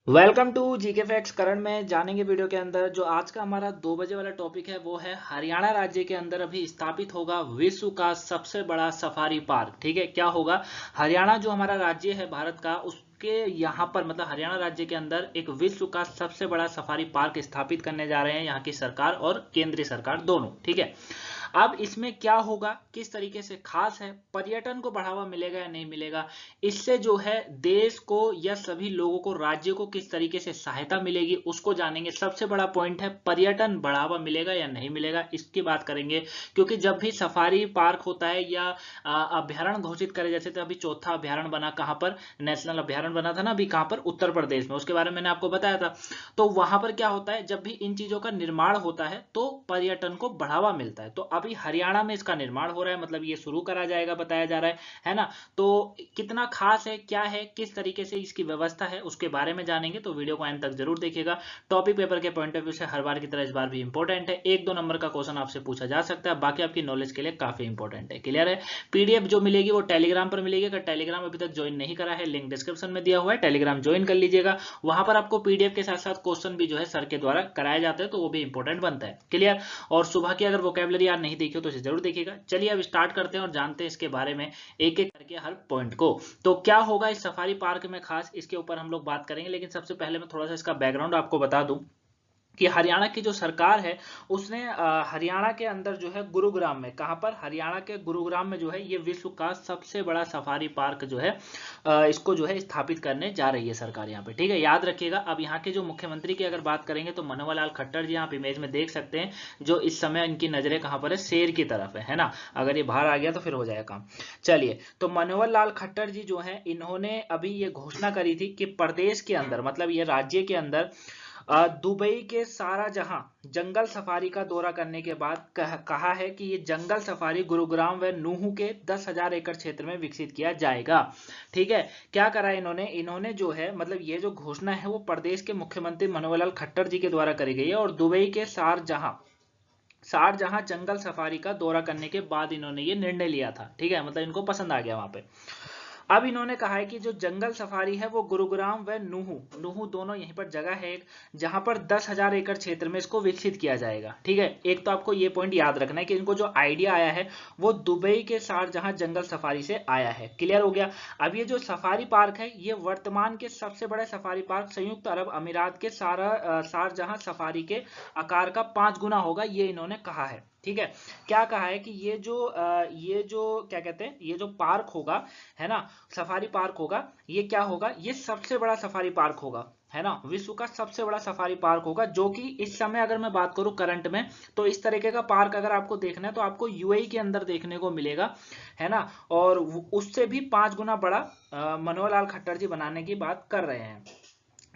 Welcome to GK facts. करण में जानेंगे वीडियो के अंदर जो आज का हमारा 2 बजे वाला टॉपिक है वो है हरियाणा राज्य के अंदर अभी स्थापित होगा विश्व का सबसे बड़ा सफारी पार्क। ठीक है, क्या होगा? हरियाणा जो हमारा राज्य है भारत का, उसके यहाँ पर मतलब हरियाणा राज्य के अंदर एक विश्व का सबसे बड़ा सफारी पार्क स्थापित करने जा रहे हैं यहाँ की सरकार और केंद्रीय सरकार दोनों। ठीक है, अब इसमें क्या होगा, किस तरीके से खास है, पर्यटन को बढ़ावा मिलेगा या नहीं मिलेगा, इससे जो है देश को या सभी लोगों को, राज्य को किस तरीके से सहायता मिलेगी उसको जानेंगे। सबसे बड़ा पॉइंट है पर्यटन बढ़ावा मिलेगा या नहीं मिलेगा, इसकी बात करेंगे। क्योंकि जब भी सफारी पार्क होता है या अभ्यारण्य घोषित करे, जैसे तो अभी चौथा अभ्यारण्य बना कहां पर, नेशनल अभ्यारण्य बना था ना अभी, कहां पर, उत्तर प्रदेश में, उसके बारे में मैंने आपको बताया था। तो वहां पर क्या होता है, जब भी इन चीजों का निर्माण होता है तो पर्यटन को बढ़ावा मिलता है। तो अभी हरियाणा में इसका निर्माण हो रहा है, मतलब ये शुरू करा जाएगा बताया जा रहा है ना। तो कितना खास है, क्या है, किस तरीके से इसकी व्यवस्था है, उसके बारे में जानेंगे। तो वीडियो को एंड तक जरूर देखिएगा। टॉपिक पेपर के पॉइंट ऑफ व्यू से हर बार की तरह इस बार भी इंपॉर्टेंट है, 1-2 नंबर का क्वेश्चन आपसे पूछा जा सकता है, बाकी आपकी नॉलेज के लिए काफी इंपॉर्टेंट है। क्लियर है? पीडीएफ जो मिलेगी वो टेलीग्राम पर मिलेगी। अगर टेलीग्राम अभी तक ज्वाइन नहीं करा है, लिंक डिस्क्रिप्शन में दिया हुआ है, टेलीग्राम ज्वाइन कर लीजिएगा। वहां पर आपको पीडीएफ के साथ साथ क्वेश्चन भी जो है सर के द्वारा कराए जाते हैं, तो वो भी इंपॉर्टेंट बनता है। क्लियर? और सुबह की अगर वोकेबलरी याद नहीं देखी हो तो इसे जरूर देखिएगा। चलिए अब स्टार्ट करते हैं और जानते हैं इसके बारे में एक एक करके हर पॉइंट को। तो क्या होगा इस सफारी पार्क में खास, इसके ऊपर हम लोग बात करेंगे। लेकिन सबसे पहले मैं थोड़ा सा इसका बैकग्राउंड आपको बता दूं कि हरियाणा की जो सरकार है उसने हरियाणा के अंदर जो है गुरुग्राम में, कहां पर, हरियाणा के गुरुग्राम में जो है ये विश्व का सबसे बड़ा सफारी पार्क जो है इसको जो है स्थापित करने जा रही है सरकार यहाँ पे। ठीक है, याद रखिएगा। अब यहाँ के जो मुख्यमंत्री की अगर बात करेंगे तो मनोहर लाल खट्टर जी, आप इमेज में देख सकते हैं, जो इस समय इनकी नजरें कहां पर है, शेर की तरफ है ना। अगर ये बाहर आ गया तो फिर हो जाएगा काम। चलिए, तो मनोहर लाल खट्टर जी जो है, इन्होंने अभी ये घोषणा करी थी कि प्रदेश के अंदर, मतलब ये राज्य के अंदर दुबई के सारा जहां जंगल सफारी का दौरा करने के बाद कहा है कि ये जंगल सफारी गुरुग्राम व नूहू के 10,000 एकड़ क्षेत्र में विकसित किया जाएगा। ठीक है, क्या करा इन्होंने, इन्होंने जो है, मतलब ये जो घोषणा है वो प्रदेश के मुख्यमंत्री मनोहर लाल खट्टर जी के द्वारा करी गई है, और दुबई के शारजहां जंगल सफारी का दौरा करने के बाद इन्होंने ये निर्णय लिया था। ठीक है, मतलब इनको पसंद आ गया वहां पे। अब इन्होंने कहा है कि जो जंगल सफारी है वो गुरुग्राम व नूहू, नूहू दोनों यहीं पर जगह है एक, जहां पर 10,000 एकड़ क्षेत्र में इसको विकसित किया जाएगा। ठीक है, एक तो आपको ये पॉइंट याद रखना है कि इनको जो आइडिया आया है वो दुबई के शारजहां जंगल सफारी से आया है। क्लियर हो गया? अब ये जो सफारी पार्क है ये वर्तमान के सबसे बड़े सफारी पार्क संयुक्त अरब अमीरात के शारजहां सफारी के आकार का 5 गुना होगा, ये इन्होंने कहा है। ठीक है, क्या कहा है कि ये जो क्या कहते हैं, ये जो पार्क होगा, है ना, सफारी पार्क होगा, ये क्या होगा, ये सबसे बड़ा सफारी पार्क होगा, है ना, विश्व का सबसे बड़ा सफारी पार्क होगा। जो कि इस समय अगर मैं बात करूं करंट में, तो इस तरीके का पार्क अगर आपको देखना है तो आपको यूएई के अंदर देखने को मिलेगा, है ना। और उससे भी 5 गुना बड़ा मनोहर लाल खट्टर जी बनाने की बात कर रहे हैं।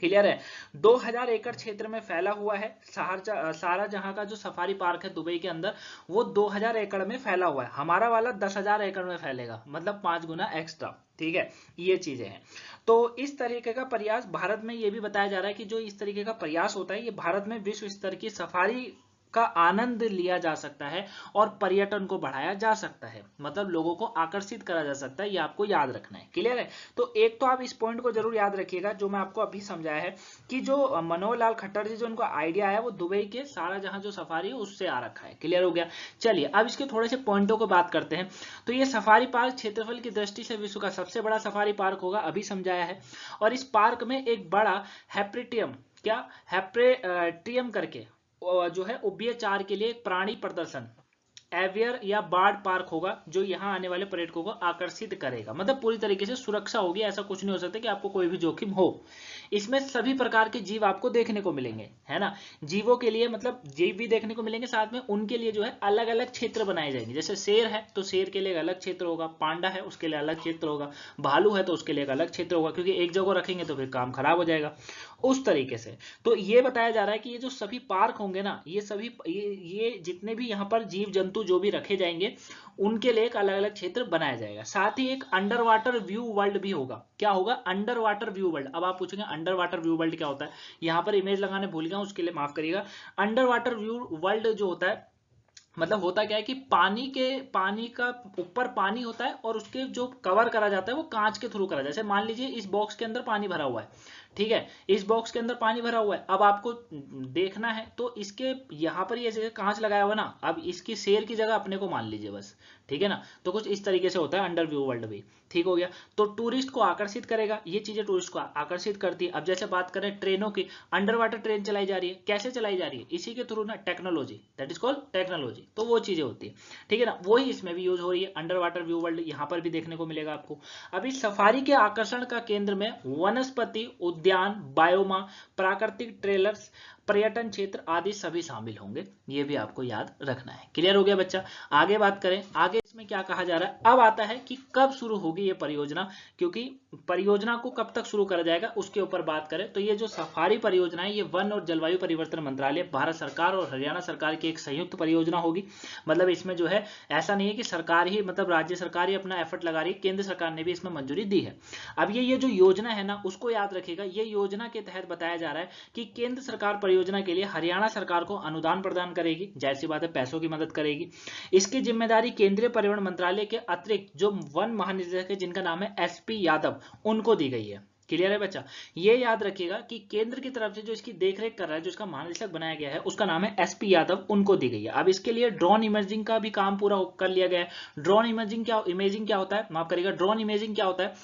क्लियर है? 2,000 एकड़ क्षेत्र में फैला हुआ है सारा जहां का जो सफारी पार्क है दुबई के अंदर, वो 2,000 एकड़ में फैला हुआ है। हमारा वाला 10,000 एकड़ में फैलेगा, मतलब 5 गुना एक्स्ट्रा। ठीक है, ये चीजें हैं। तो इस तरीके का प्रयास भारत में, ये भी बताया जा रहा है कि जो इस तरीके का प्रयास होता है ये भारत में विश्व स्तर की सफारी का आनंद लिया जा सकता है और पर्यटन को बढ़ाया जा सकता है, मतलब लोगों को आकर्षित करा जा सकता है, ये आपको याद रखना है। क्लियर है? तो एक तो आप इस पॉइंट को जरूर याद रखिएगा जो मैं आपको अभी समझाया है, कि जो मनोहर लाल खट्टर जी जो उनको आइडिया आया वो दुबई के सारा जहां जो सफारी है उससे आ रखा है। क्लियर हो गया? चलिए अब इसके थोड़े से पॉइंटों को बात करते हैं। तो ये सफारी पार्क क्षेत्रफल की दृष्टि से विश्व का सबसे बड़ा सफारी पार्क होगा, अभी समझाया है। और इस पार्क में एक बड़ा हैप्रेटियम, क्या हैप्रेटियम करके जो है उभयचार के लिए एक प्राणी प्रदर्शन, एवियर या बार्ड पार्क होगा, जो यहाँ आने वाले पर्यटकों को आकर्षित करेगा। मतलब पूरी तरीके से सुरक्षा होगी, ऐसा कुछ नहीं हो सकता कि आपको कोई भी जोखिम हो। इसमें सभी प्रकार के जीव आपको देखने को मिलेंगे, है ना। जीवों के लिए, मतलब जीव भी देखने को मिलेंगे, साथ में उनके लिए जो है अलग अलग क्षेत्र बनाए जाएंगे। जैसे शेर है तो शेर के लिए एक अलग क्षेत्र होगा, पांडा है उसके लिए अलग क्षेत्र होगा, भालू है तो उसके लिए एक अलग क्षेत्र होगा, क्योंकि एक जगह रखेंगे तो फिर काम खराब हो जाएगा, उस तरीके से। तो ये बताया जा रहा है कि ये जो सभी पार्क होंगे ना, ये सभी ये जितने भी यहाँ पर जीव जंतु जो भी रखे जाएंगे उनके लिए एक अलग अलग क्षेत्र बनाया जाएगा। साथ ही एक अंडर वाटर व्यू वर्ल्ड भी होगा। क्या होगा? Under water view world. अब आप पूछेंगे अंडर वाटर व्यू वर्ल्ड क्या होता है, यहाँ पर इमेज लगाने भूल गया, उसके लिए माफ करिएगा। अंडर वाटर व्यू वर्ल्ड जो होता है, मतलब होता क्या है कि पानी का ऊपर पानी होता है और उसके जो कवर करा जाता है वो कांच के थ्रू करा जाता है। जैसे मान लीजिए इस बॉक्स के अंदर पानी भरा हुआ है, ठीक है, इस बॉक्स के अंदर पानी भरा हुआ है, अब आपको देखना है तो इसके यहाँ पर ये जगह कांच लगाया हुआ ना, अब इसकी शेर की जगह अपने को मान लीजिए बस, ठीक है ना। तो कुछ इस तरीके से होता है अंडर व्यू वर्ल्ड भी, ठीक हो गया। तो टूरिस्ट को आकर्षित करेगा, ये चीजें टूरिस्ट को आकर्षित करती है। अब जैसे बात करें ट्रेनों की, अंडर वाटर ट्रेन चलाई जा रही है, कैसे चलाई जा रही है, इसी के थ्रू ना, technology, that is called technology, तो वो चीजें होती है, ठीक है ना। वही इसमें भी यूज हो रही है, अंडर वाटर व्यू वर्ल्ड यहाँ पर भी देखने को मिलेगा आपको। अभी सफारी के आकर्षण का केंद्र में वनस्पति उद्यान, बायोमा, प्राकृतिक ट्रेलर्स, पर्यटन क्षेत्र आदि सभी शामिल होंगे, ये भी आपको याद रखना है। क्लियर हो गया बच्चा। आगे बात करें, आगे इसमें क्या कहा जा रहा है, अब आता है कि कब शुरू होगी ये परियोजना, क्योंकि परियोजना को कब तक शुरू करा जाएगा उसके ऊपर बात करें तो ये जो सफारी परियोजना है ये वन और जलवायु परिवर्तन मंत्रालय, भारत सरकार और हरियाणा सरकार की एक संयुक्त परियोजना होगी। मतलब इसमें जो है ऐसा नहीं है कि सरकार ही, मतलब राज्य सरकार ही अपना एफर्ट लगा रही है, केंद्र सरकार ने भी इसमें मंजूरी दी है। अब ये जो योजना है ना उसको याद रखिएगा, ये योजना के तहत बताया जा रहा है कि केंद्र सरकार परियोजना के लिए हरियाणा सरकार को अनुदान प्रदान करेगी, जाहिर सी बात है पैसों की मदद करेगी। इसकी जिम्मेदारी केंद्रीय पर्यावरण मंत्रालय के अतिरिक्त जो वन महानिदेशक है जिनका नाम है एसपी यादव, उनको दी गई है। क्लियर है बच्चा। ये याद रखिएगा कि केंद्र की तरफ से जो इसकी देखरेख कर रहा है, जो इसका महानिदेशक बनाया गया है उसका नाम है एसपी यादव, उनको दी गई है। अब इसके लिए ड्रोन इमेजिंग का भी काम पूरा कर लिया गया है। ड्रोन इमेजिंग क्या होता है, माफ करिएगा, ड्रोन इमेजिंग क्या होता है,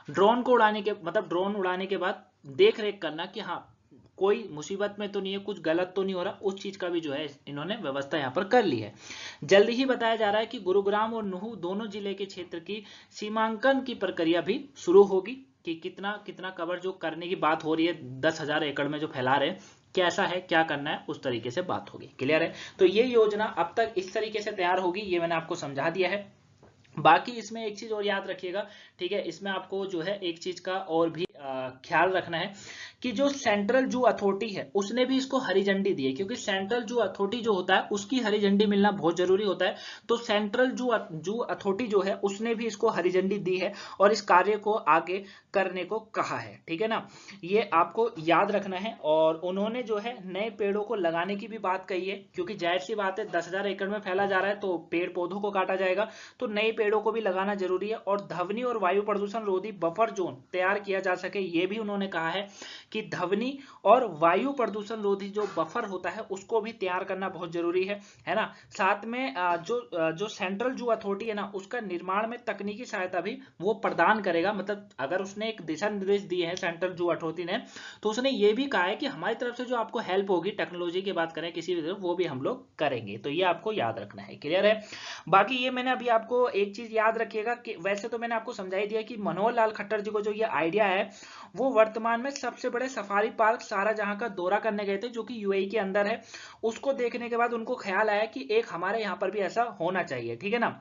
ड्रोन को उड़ाने के, मतलब ड्रोन उड़ाने के बाद देख रेख करना कि हाँ कोई मुसीबत में तो नहीं है, कुछ गलत तो नहीं हो रहा, उस चीज का भी जो है इन्होंने व्यवस्था यहाँ पर कर ली है। जल्द ही बताया जा रहा है कि गुरुग्राम और नुहू दोनों जिले के क्षेत्र की सीमांकन की प्रक्रिया भी शुरू होगी, कि कितना कितना कवर जो करने की बात हो रही है, 10,000 एकड़ में जो फैला रहे, कैसा है, क्या करना है, उस तरीके से बात होगी। क्लियर है। तो ये योजना अब तक इस तरीके से तैयार होगी, ये मैंने आपको समझा दिया है। बाकी इसमें एक चीज और याद रखिएगा, ठीक है, इसमें आपको जो है एक चीज का और भी ख्याल रखना है कि जो सेंट्रल जू अथॉरिटी है उसने भी इसको हरी झंडी दी है, क्योंकि सेंट्रल जू अथॉरिटी जो होता है उसकी हरी झंडी मिलना बहुत जरूरी होता है। तो सेंट्रल जू अथॉरिटी जो है उसने भी इसको हरी झंडी दी है और इस कार्य को आगे करने को कहा है, ठीक है ना, ये आपको याद रखना है। और उन्होंने जो है नए पेड़ों को लगाने की भी बात कही है, क्योंकि जाहिर सी बात है 10,000 एकड़ में फैला जा रहा है तो पेड़ पौधों को काटा जाएगा, तो नए पेड़ों को भी लगाना जरूरी है। और ध्वनि और वायु प्रदूषण रोधी बफर जोन तैयार किया जा सके, ये भी उन्होंने कहा है कि ध्वनि और वायु प्रदूषण रोधी जो बफर होता है उसको भी तैयार करना बहुत जरूरी है ना। साथ में जो सेंट्रल जू अथॉरिटी है ना उसका निर्माण में तकनीकी सहायता भी वो प्रदान करेगा। मतलब अगर उसने एक दिशा निर्देश दिए हैं सेंट्रल जू अथॉरिटी ने, तो उसने ये भी कहा है कि हमारी तरफ से जो आपको हेल्प होगी टेक्नोलॉजी की बात करें किसी भी तरफ, वो भी हम लोग करेंगे। तो ये आपको याद रखना है। क्लियर है। बाकी ये मैंने अभी आपको एक चीज याद रखिएगा कि वैसे तो मैंने आपको समझा ही दिया कि मनोहर लाल खट्टर जी को जो ये आइडिया है वो वर्तमान में सबसे बड़े सफारी पार्क सारा जहां का दौरा करने गए थे जो कि यूएई के अंदर है। उसको देखने के बाद उनको ख्याल आया कि एक हमारे यहाँ पर भी ऐसा होना चाहिए, ठीक है ना,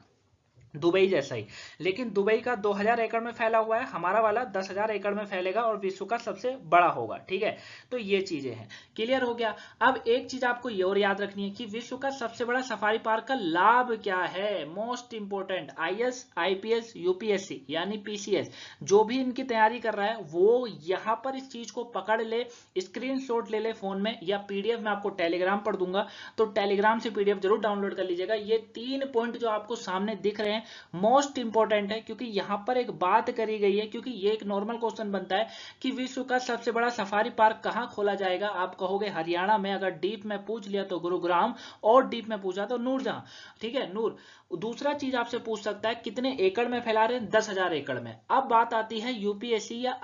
दुबई जैसा ही। लेकिन दुबई का 2,000 एकड़ में फैला हुआ है, हमारा वाला 10,000 एकड़ में फैलेगा और विश्व का सबसे बड़ा होगा, ठीक है। तो ये चीजें हैं। क्लियर हो गया। अब एक चीज आपको ये और याद रखनी है कि विश्व का सबसे बड़ा सफारी पार्क का लाभ क्या है, most important. IAS, IPS, UPSC यानी पीसीएस जो भी इनकी तैयारी कर रहा है वो यहाँ पर इस चीज को पकड़ ले, स्क्रीनशॉट ले ले फोन में, या पीडीएफ में आपको टेलीग्राम पर दूंगा, तो टेलीग्राम से पीडीएफ जरूर डाउनलोड कर लीजिएगा। ये 3 पॉइंट जो आपको सामने दिख रहे हैं मोस्ट इंपोर्टेंट है, क्योंकि यहां पर एक बात करी गई है, क्योंकि ये एक नॉर्मल क्वेश्चन बनता है कि विश्व का सबसे बड़ा सफारी पार्क कहां खोला जाएगा। आप कहोगे हरियाणा में, अगर डीप में पूछ लिया तो गुरुग्राम, और डीप में पूछा तो नूरजहां, ठीक है, नूर। दूसरा चीज आपसे पूछ सकता है कितने एकड़ में फैला रहे हैं, 10,000 एकड़ में। अब बात आती है यूपीएससी या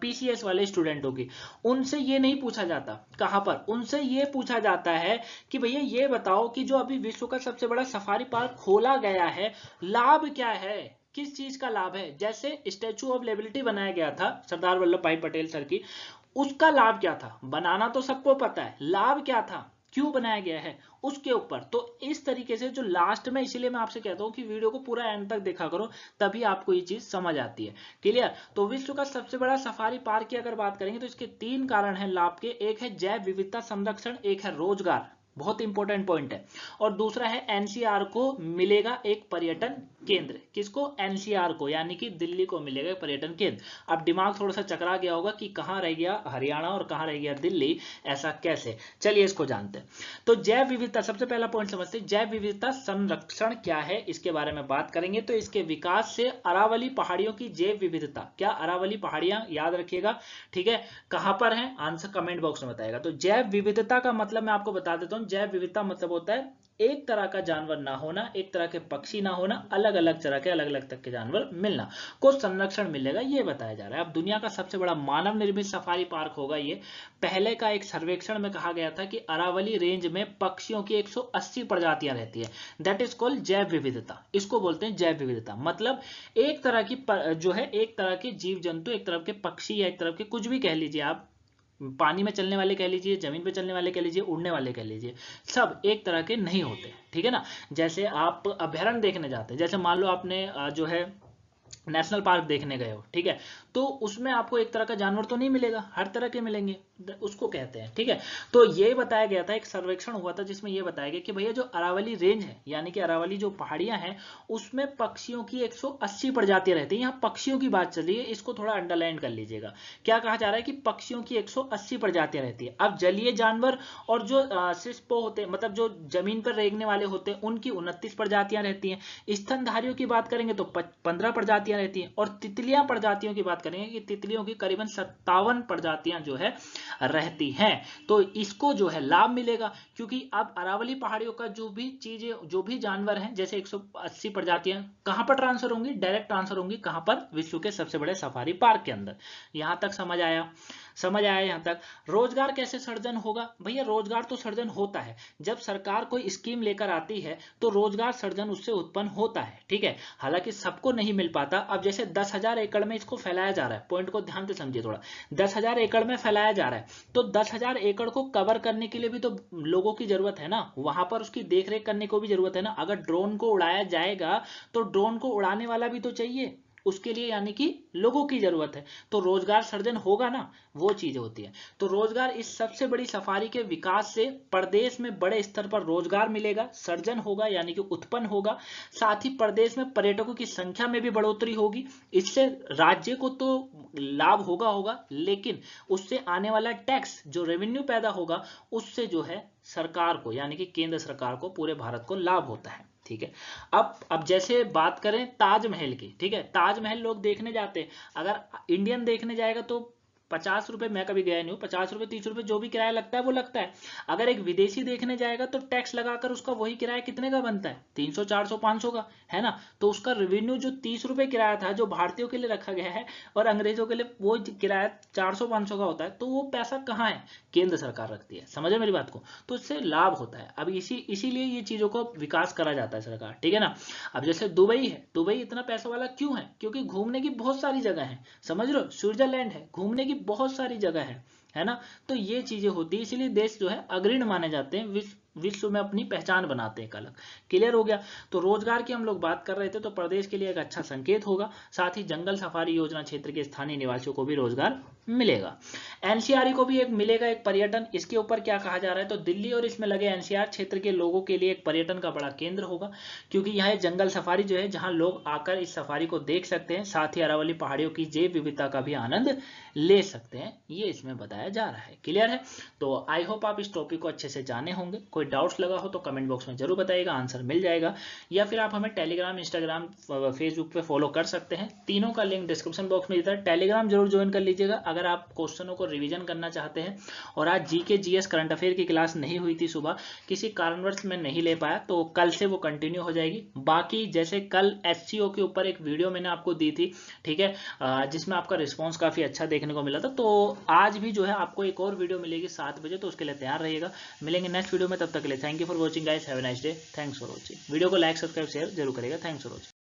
पीसीएस वाले स्टूडेंटों की, उनसे ये नहीं पूछा जाता। कहां पर उनसे ये पूछा जाता है कि भैया ये बताओ कि जो अभी विश्व का सबसे बड़ा सफारी पार्क खोला गया है लाभ क्या है, किस चीज का लाभ है। जैसे स्टैचू ऑफ लिबर्टी बनाया गया था सरदार वल्लभ भाई पटेल सर की, उसका लाभ क्या था, बनाना तो सबको पता है, लाभ क्या था, क्यों बनाया गया है, उसके ऊपर। तो इस तरीके से जो लास्ट में, इसीलिए मैं आपसे कहता हूं कि वीडियो को पूरा एंड तक देखा करो, तभी आपको ये चीज समझ आती है। क्लियर। तो विश्व का सबसे बड़ा सफारी पार्क की अगर बात करेंगे तो इसके 3 कारण हैं लाभ के। एक है जैव विविधता संरक्षण, एक है रोजगार, बहुत इंपॉर्टेंट पॉइंट है, और दूसरा है एनसीआर को मिलेगा एक पर्यटन केंद्र, किसको? एनसीआर को, यानी कि दिल्ली को मिलेगा पर्यटन केंद्र। अब दिमाग थोड़ा सा चकरा गया होगा कि कहाँ रह गया हरियाणा और कहाँ रह गया दिल्ली, ऐसा कैसे? चलिए इसको जानते हैं। तो जैव विविधता, सबसे पहला पॉइंट समझते हैं, जैव विविधता संरक्षण क्या है, इसके बारे में बात करेंगे। तो इसके विकास से अरावली पहाड़ियों की जैव विविधता, क्या अरावली पहाड़ियां, याद रखिएगा, ठीक है, कहां पर है? आंसर कमेंट बॉक्स में बताएगा। तो जैव विविधता का मतलब मैं आपको बता देता हूं, जैव विविधता मतलब होता है एक तरह का जानवर ना होना, एक तरह के पक्षी ना होना, अलग अलग तरह के, अलग अलग तक के जानवर मिलना को संरक्षण मिलेगा, ये बताया जा रहा है। अब दुनिया का सबसे बड़ा मानव निर्मित सफारी पार्क होगा ये। पहले का एक सर्वेक्षण में कहा गया था कि अरावली रेंज में पक्षियों की 180 प्रजातियां रहती है, दैट इज कॉल्ड जैव विविधता, इसको बोलते हैं जैव विविधता। मतलब एक तरह की जो है, एक तरह के जीव जंतु, एक तरह के पक्षी या एक तरह के कुछ भी कह लीजिए आप, पानी में चलने वाले कह लीजिए, जमीन पे चलने वाले कह लीजिए, उड़ने वाले कह लीजिए, सब एक तरह के नहीं होते, ठीक है ना। जैसे आप अभ्यारण्य देखने जाते हैं, जैसे मान लो आपने जो है नेशनल पार्क देखने गए हो, ठीक है, तो उसमें आपको एक तरह का जानवर तो नहीं मिलेगा, हर तरह के मिलेंगे, उसको कहते हैं, ठीक है। तो ये बताया गया था, एक सर्वेक्षण हुआ था जिसमें ये बताया गया कि भैया जो अरावली रेंज है, यानी कि अरावली जो पहाड़ियां हैं, उसमें पक्षियों की 180 प्रजातियां रहती हैं। यहाँ पक्षियों की बात चल रही है, इसको थोड़ा अंडरलाइन कर लीजिएगा। क्या कहा जा रहा है कि पक्षियों की 180 प्रजातियां रहती है। अब जलीय जानवर और जो सिस्पो होते, मतलब जो जमीन पर रेंगने वाले होते हैं, उनकी 29 प्रजातियां रहती हैं। स्तनधारियों की बात करेंगे तो 15 प्रजातियां रहती हैं, और तितलियां प्रजातियों की बात करेंगे कि तितलियों की करीबन 57 प्रजातियां जो है रहती हैं। तो इसको जो है लाभ मिलेगा, क्योंकि अब अरावली पहाड़ियों का जो भी चीजें, जो भी जानवर हैं, जैसे 180 प्रजातियां कहां पर ट्रांसफर होंगी? डायरेक्ट ट्रांसफर होंगी, कहां पर? विश्व के सबसे बड़े सफारी पार्क के अंदर। यहां तक समझ आया? समझ आया यहां तक? रोजगार कैसे सर्जन होगा? भैया रोजगार तो सर्जन होता है, जब सरकार कोई स्कीम लेकर आती है तो रोजगार सर्जन उससे उत्पन्न होता है, ठीक है। हालांकि सबको नहीं मिल पाता। अब जैसे 10,000 एकड़ में इसको फैलाया जा रहा है, पॉइंट को ध्यान से समझिए थोड़ा, 10,000 एकड़ में फैलाया जा रहा है, तो 10,000 एकड़ को कवर करने के लिए भी तो लोगों की जरूरत है ना, वहां पर उसकी देखरेख करने को भी जरूरत है ना। अगर ड्रोन को उड़ाया जाएगा तो ड्रोन को उड़ाने वाला भी तो चाहिए उसके लिए, यानी कि लोगों की जरूरत है, तो रोजगार सर्जन होगा ना, वो चीज होती है। तो रोजगार, इस सबसे बड़ी सफारी के विकास से प्रदेश में बड़े स्तर पर रोजगार मिलेगा, सर्जन होगा, यानी कि उत्पन्न होगा। साथ ही प्रदेश में पर्यटकों की संख्या में भी बढ़ोतरी होगी। इससे राज्य को तो लाभ होगा, लेकिन उससे आने वाला टैक्स, जो रेवेन्यू पैदा होगा, उससे जो है सरकार को, यानी कि केंद्र सरकार को, पूरे भारत को लाभ होता है, ठीक है। अब जैसे बात करें ताजमहल की, ठीक है, ताजमहल लोग देखने जाते हैं, अगर इंडियन देखने जाएगा तो 50 रुपए, मैं कभी गया नहीं हूँ, 50 रुपए 30 रुपए जो भी किराया लगता है वो लगता है। अगर एक विदेशी देखने जाएगा तो टैक्स लगाकर उसका वही किराया कितने का बनता है? 300 400 500 का, है ना। तो उसका रेवेन्यू जो 30 रुपए किराया था, जो भारतीयों के लिए रखा गया है, और अंग्रेजों के लिए वो किराया 400 500 का होता है, तो वो पैसा कहाँ है? केंद्र सरकार रखती है, समझे मेरी बात को। तो इससे लाभ होता है। अब इसीलिए ये चीजों को विकास करा जाता है सरकार, ठीक है ना। अब जैसे दुबई है, दुबई इतना पैसा वाला क्यों है? क्योंकि घूमने की बहुत सारी जगह है, समझ लो, स्विट्जरलैंड है, घूमने की बहुत सारी जगह है ना। तो ये चीजें होती है, इसीलिए देश जो है अग्रणी माने जाते हैं, विश्व में अपनी पहचान बनाते हैं एक अलग। क्लियर हो गया? तो रोजगार की हम लोग बात कर रहे थे, तो प्रदेश के लिए एक अच्छा संकेत होगा। साथ ही जंगल सफारी योजना क्षेत्र के स्थानीय निवासियों को भी रोजगार मिलेगा। एनसीआर को भी एक मिलेगा, एक पर्यटन। इसके ऊपर क्या कहा जा रहा है? तो दिल्ली और इसमें लगे एनसीआर क्षेत्र के लोगों के लिए एक पर्यटन का बड़ा केंद्र होगा, क्योंकि यहाँ जंगल सफारी जो है, जहाँ लोग आकर इस सफारी को देख सकते हैं, साथ ही अरावली पहाड़ियों की जैव विविधता का भी आनंद ले सकते हैं, ये इसमें बताया जा रहा है। क्लियर है? तो आई होप आप इस टॉपिक को अच्छे से जाने होंगे। कोई डाउट्स लगा हो तो कमेंट बॉक्स में जरूर बताइएगा, आंसर मिल जाएगा। या फिर आप हमें टेलीग्राम, इंस्टाग्राम, फेसबुक पे फॉलो कर सकते हैं, तीनों का लिंक डिस्क्रिप्शन बॉक्स में देता है। टेलीग्राम जरूर ज्वाइन कर लीजिएगा अगर आप क्वेश्चनों को रिवीजन करना चाहते हैं। और आज जीके जीएस करंट अफेयर की क्लास नहीं हुई थी सुबह, किसी कारणवश में नहीं ले पाया, तो कल से वो कंटिन्यू हो जाएगी। बाकी जैसे कल एचसीओ के ऊपर एक वीडियो मैंने आपको दी थी, ठीक है, जिसमें आपका रिस्पॉन्स काफी अच्छा देखने को मिला था, तो आज भी जो है आपको एक और वीडियो मिलेगी 7 बजे, तो उसके लिए तैयार रहिएगा। मिलेंगे नेक्स्ट वीडियो में, तब तक के लिए thank you for watching guys, have a nice day, thanks for watching. Video को लाइक, सब्सक्राइब, शेयर जरूर करेगा। Thanks for watching.